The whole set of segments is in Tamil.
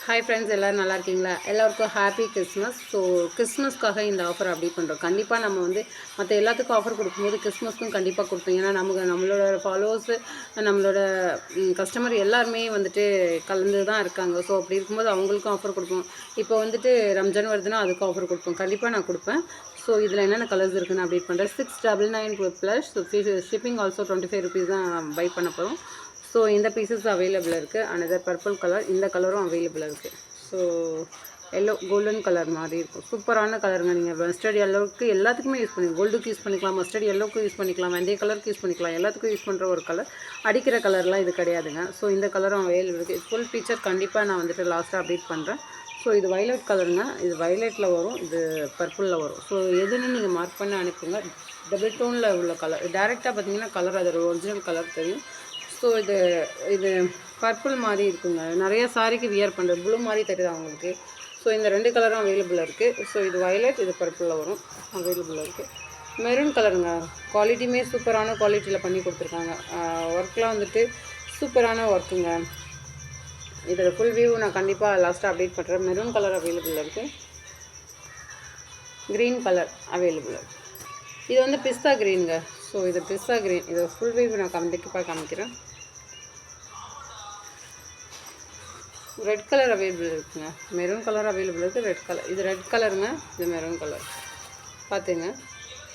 ஹாய் ஃப்ரெண்ட்ஸ், எல்லோரும் நல்லா இருக்கீங்களா? எல்லாருக்கும் ஹாப்பி கிறிஸ்மஸ். ஸோ கிறிஸ்மஸ்க்காக இந்த ஆஃபர் அப்படி பண்ணுறோம். கண்டிப்பாக நம்ம மற்ற எல்லாத்துக்கும் ஆஃபர் கொடுக்கும்போது கிறிஸ்மஸ்க்கும் கண்டிப்பாக கொடுப்போம். ஏன்னா நம்மளோட ஃபாலோவர்ஸு, நம்மளோட கஸ்டமர் எல்லாருமே கலந்து தான் இருக்காங்க. ஸோ அப்படி இருக்கும்போது அவங்களுக்கும் ஆஃபர் கொடுப்போம். இப்போ ரம்ஜான் வருதுன்னா அதுக்கும் ஆஃபர் கொடுப்போம். கண்டிப்பாக நான் கொடுப்பேன். ஸோ இதில் என்னென்ன கலர்ஸ் இருக்குன்னு அப்டேட் பண்ணுறேன். 699 ப்ளஸ் ஷிப்பிங் ஆல்சோ 25 ருபீஸ் தான் பை பண்ண போகிறோம். ஸோ இந்த பீசஸ் அவைலபிள் இருக்குது. அனதர் பர்பிள் கலர், இந்த கலரும் அவைலபிள் இருக்குது. ஸோ எல்லோ கோல்டன் கலர் மாதிரி இருக்கும். சூப்பரான கலருங்க. நீங்கள் மஸ்டர்ட் எல்லோவுக்கு எல்லாத்துக்குமே யூஸ் பண்ணிக்கலாம். கோல்டுக்கு யூஸ் பண்ணிக்கலாம், மஸ்டர்ட் எல்லோவுக்கு யூஸ் பண்ணிக்கலாம், வெந்தய கலருக்கு யூஸ் பண்ணிக்கலாம். எல்லாத்துக்கும் யூஸ் பண்ணுற ஒரு கலர். அடிக்கிற கலர்லாம் இது கிடையாதுங்க. ஸோ இந்த கலரும் அவைலபிள் இருக்குது. ஃபுல் ஃபீச்சர் கண்டிப்பாக நான் லாஸ்ட்டாக அப்டேட் பண்ணுறேன். ஸோ இது வயலட் கலருங்க. இது வயலட்டில் வரும், இது பர்பிளில் வரும். ஸோ எதுன்னு நீங்கள் மார்க் பண்ணி அனுப்புங்க. டபுள் டோனில் உள்ள கலர் டேரெக்டாக பார்த்தீங்கன்னா கலர் அதோட ஒரிஜினல் கலர் தெரியும். ஸோ இது பர்பிள் மாதிரி இருக்குங்க. நிறைய சாரிக்கு வியர் பண்ணுறது ப்ளூ மாதிரி தெரியுது அவங்களுக்கு. ஸோ இந்த ரெண்டு கலரும் அவைலபிளாக இருக்குது. ஸோ இது வயலட், இது பர்பிளில் வரும், அவைலபிளாக இருக்குது. மெரூன் கலருங்க. குவாலிட்டியுமே சூப்பரான குவாலிட்டியில் பண்ணி கொடுத்துருக்காங்க. ஒர்க்லாம் சூப்பரான ஒர்க்குங்க. இதோட ஃபுல் வியூ நான் கண்டிப்பாக லாஸ்ட்டாக அப்டேட் பண்ணுறேன். மெரூன் கலர் அவைலபிளாக இருக்குது. க்ரீன் கலர் அவைலபிளாக இருக்குது. இது பிஸ்தா க்ரீனுங்க. ஸோ இது பிஸ்தா க்ரீன். இது ஃபுல் வியூ நான் கண்டிப்பாக காமிக்கிறேன். ரெட் கலர் அவைலபிள் இருக்குங்க. மெரூன் கலர் அவைலபிள் இருக்குது. ரெட் கலர், இது ரெட் கலருங்க. இது மெரூன் கலர் பார்த்துங்க.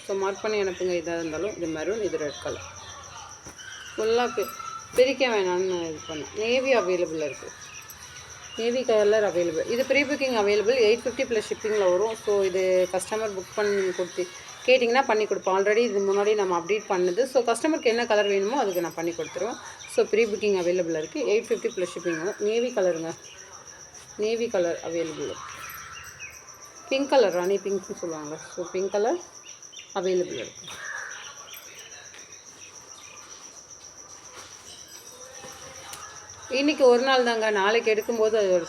ஸோ மார்க் பண்ணி அனுப்புங்க. இதாக இருந்தாலும் இது மெரூன், இது ரெட் கலர். ஃபுல்லாக பிரிக்க வேணான்னு இது பண்ணேன். நேவி அவைலபிள் இருக்குது. Navy colour available. இது ப்ரீ புக்கிங் அவைலபிள். 850 ப்ளஸ் ஷிப்பிங்கில் வரும். ஸோ இது கஸ்டமர் புக் பண்ணி கேட்டிங்கன்னா பண்ணி கொடுப்போம். ஆல்ரெடி இது முன்னாடி நம்ம அப்டேட் பண்ணுது. ஸோ கஸ்டமருக்கு என்ன கலர் வேணுமோ அதுக்கு நான் பண்ணி கொடுத்துருவேன். ஸோ ப்ரீ புக்கிங் அவைலபிள் இருக்குது. 850 ப்ளஸ் ஷிப்பிங். நேவி கலருங்க. Navy colour available. Pink colour, ராணி பிங்க்னு சொல்லுவாங்க. ஸோ பிங்க் கலர் அவைலபிள் இருக்குது. இன்றைக்கி ஒரு நாள் தாங்க. நாளைக்கு எடுக்கும்போது அது ஒரு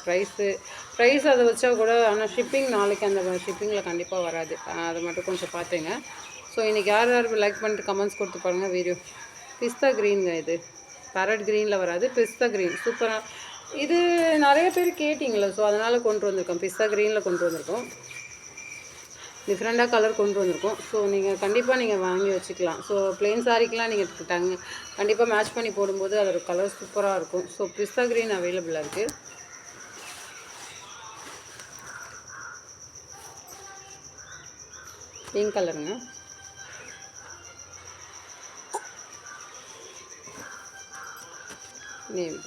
ப்ரைஸ் அதை வச்சா கூட, ஆனால் ஷிப்பிங் நாளைக்கு அந்த ஷிப்பிங்கில் கண்டிப்பாக வராது. அதை மட்டும் கொஞ்சம் பார்த்துங்க. ஸோ இன்றைக்கி யார் லைக் பண்ணிட்டு கமெண்ட்ஸ் கொடுத்து பாருங்கள் வீடியோ. பிஸ்தா க்ரீனுங்க. இது பேரட் க்ரீனில் வராது, பிஸ்தா க்ரீன். சூப்பராக இது நிறைய பேர் கேட்டிங்களா, ஸோ அதனால் கொண்டு வந்திருக்கோம். பிஸ்தா க்ரீனில் கொண்டு வந்திருக்கோம். டிஃப்ரெண்ட்டாக கலர் கொண்டு வந்திருக்கோம். ஸோ கண்டிப்பாக நீங்கள் வாங்கி வச்சுக்கலாம். ஸோ ப்ளெயின் சாரிக்கெலாம் நீங்கள் கண்டிப்பாக மேட்ச் பண்ணி போடும்போது அதோட கலர் சூப்பராக இருக்கும். ஸோ பிஸ்தா க்ரீன் அவைலபிளாக இருக்குது. பிங்க் கலருங்க. நேவி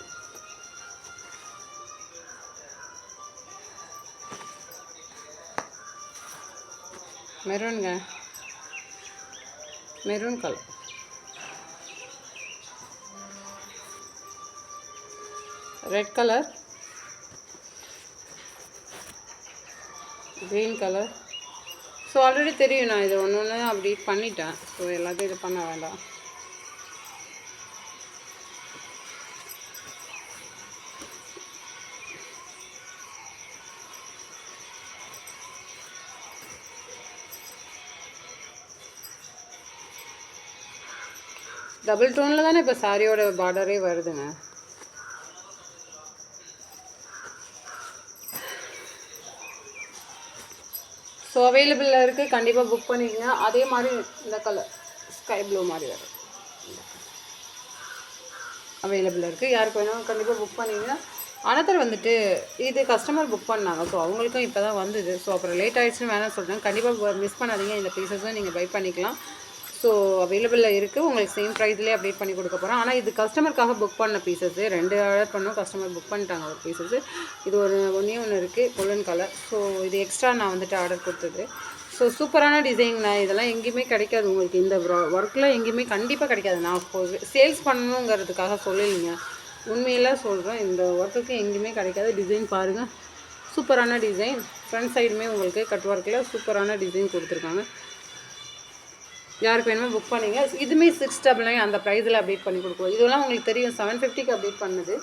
மெரூனுங்க. Maroon colour. Red colour, green colour. So already தெரியும், நான் இது ஒன்று அப்டேட் பண்ணிட்டேன். ஸோ எல்லாத்தையும் இது பண்ண வேண்டாம். டபுள் டோனில் தானே இப்போ சாரியோட பார்டரே வருதுங்க. ஸோ அவைலபிளாக இருக்குது. கண்டிப்பாக புக் பண்ணிக்கங்க. அதே மாதிரி இந்த கலர் ஸ்கை ப்ளூ மாதிரி வரும், அவைலபிளாக இருக்குது. யாருக்கு வேணும் கண்டிப்பாக புக் பண்ணிக்கங்க. அனதர் இது கஸ்டமர் புக் பண்ணாங்க. ஸோ அவங்களுக்கும் இப்போ தான் வந்தது. ஸோ அப்புறம் லேட் ஆகிடுச்சுன்னு வேணாம் சொல்கிறேன். கண்டிப்பாக மிஸ் பண்ணாதீங்க. இந்த பீசஸும் நீங்கள் பை பண்ணிக்கலாம். ஸோ அவைலபிளாக இருக்குது. உங்களுக்கு சேம் ப்ரைஸ்லேயே அப்டேட் பண்ணி கொடுக்க போகிறோம். ஆனால் இது கஸ்டமருக்காக புக் பண்ண பீசஸ்ஸு. 2 ஆர்டர் பண்ணோம், கஸ்டமர் புக் பண்ணிட்டாங்க ஒரு பீசஸ்ஸு. இது ஒன்றே ஒன்று இருக்குது, கோல்டன் கலர். ஸோ இது எக்ஸ்ட்ரா நான் ஆர்டர் கொடுத்தது. ஸோ சூப்பரான டிசைன்ண்ணா. இதெல்லாம் எங்கேயுமே கிடைக்காது உங்களுக்கு. இந்த ஒர்க்கில் எங்கேயுமே கண்டிப்பாக கிடைக்காது. நான் சேல்ஸ் பண்ணணுங்கிறதுக்காக சொல்லலைங்க, உண்மையெல்லாம் சொல்கிறேன். இந்த ஒர்க்குக்கு எங்கேயுமே கிடைக்காது. டிசைன் பாருங்கள், சூப்பரான டிசைன். ஃப்ரண்ட் சைடுமே உங்களுக்கு கட் ஒர்க்கில் சூப்பரான டிசைன் கொடுத்துருக்காங்க. யாருக்கு வேணுமோ புக் பண்ணிங்க. இதுவுமே 699 அந்த ப்ரைஸில் அப்டேட் பண்ணி கொடுக்குவோம். இதெல்லாம் உங்களுக்கு தெரியும், 750க்கு அப்டேட் பண்ணுது.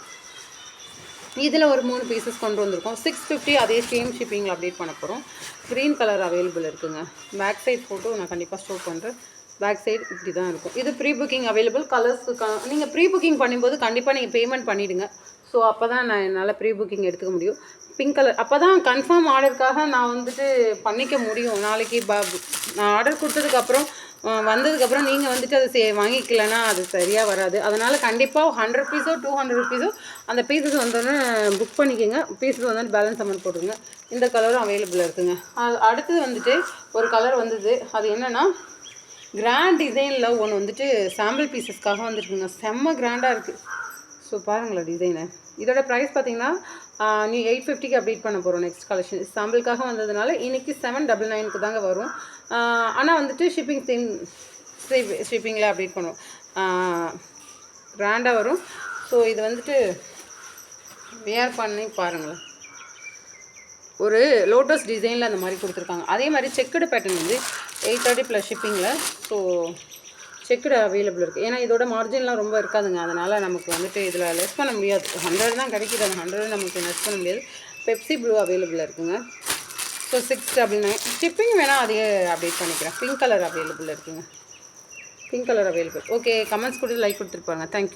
இதில் ஒரு 3 பீசஸ் கொண்டு வந்திருக்கோம். 650 அதே சேம் ஷிப்பிங்கில் அப்டேட் பண்ண போகிறோம். க்ரீன் கலர் அவைலபிள் இருக்குங்க. பேக் சைட் ஃபோட்டோ நான் கண்டிப்பாக ஸ்டோர் பண்ணுறேன். பேக் சைடு இப்படி தான் இருக்கும். இது ப்ரீ புக்கிங் அவைலபிள். கலர்ஸ் நீங்கள் ப்ரீ புக்கிங் பண்ணும்போது கண்டிப்பாக நீங்கள் பேமெண்ட் பண்ணிவிடுங்க. ஸோ அப்போ தான் நான் என்னால் ப்ரீ புக்கிங் எடுத்துக்க முடியும். பிங்க் கலர் அப்போ தான் கன்ஃபார்ம் ஆர்டருக்காக நான் வந்துட்டு பண்ணிக்க முடியும். நாளைக்கு நான் ஆர்டர் கொடுத்ததுக்கப்புறம் வந்ததுக்கப்புறம் நீங்கள் வந்துட்டு அதை வாங்கிக்கலன்னா அது சரியாக வராது. அதனால் கண்டிப்பாக 100 பீஸோ 200 ருபீஸோ அந்த பீஸஸ் வந்தோடனே புக் பண்ணிக்கோங்க. பீஸஸ் வந்தோடனே பேலன்ஸ் அமௌண்ட் போட்டுருங்க. இந்த கலரும் அவைலபிளாக இருக்குதுங்க. அடுத்தது வந்துட்டு ஒரு கலர் வந்தது. அது என்னென்னா கிராண்ட் டிசைனில் ஒன்று வந்துட்டு சாம்பிள் பீசஸ்க்காக வந்துருக்குங்க. செம்ம கிராண்டாக இருக்குது. ஸோ பாருங்களேன் டிசைனு. இதோட ப்ரைஸ் பார்த்தீங்கன்னா நீ 850க்கு அப்டேட் பண்ண போகிறோம். நெக்ஸ்ட் கலெக்ஷன் சாம்பிளுக்காக வந்ததுனால இன்றைக்கி 799க்கு தாங்க வரும். ஆனால் வந்துட்டு ஷிப்பிங்கில் அப்டேட் பண்ணுவோம். கிராண்டாக வரும். ஸோ இது வந்துட்டு வியர் பண்ணி பாருங்களேன். ஒரு லோட்டஸ் டிசைனில் அந்த மாதிரி கொடுத்துருக்காங்க. அதே மாதிரி செக்குடு பேட்டர்ன் வந்து 830 ப்ளஸ் ஷிப்பிங்கில். ஸோ செக்குடு அவைலபிள் இருக்குது. ஏன்னா இதோட மார்ஜின்லாம் ரொம்ப இருக்காதுங்க. அதனால் நமக்கு வந்துட்டு இதில் லெஸ் பண்ண முடியாது. 100 தான் கிடைக்கிது. அந்த 100 நமக்கு லெஸ் பண்ண முடியாது. பெப்சி ப்ளூ அவைலபிளாக இருக்குங்க. ஸோ 699. ஷிப்பிங் வேணால் அதையே அப்டேட் பண்ணிக்கிறேன். பிங்க் கலர் அவைலபிள் இருக்குங்க. Pink colour available. Okay, comments கொடுத்து லைக் கொடுத்துருப்பாங்க. தேங்க்யூ.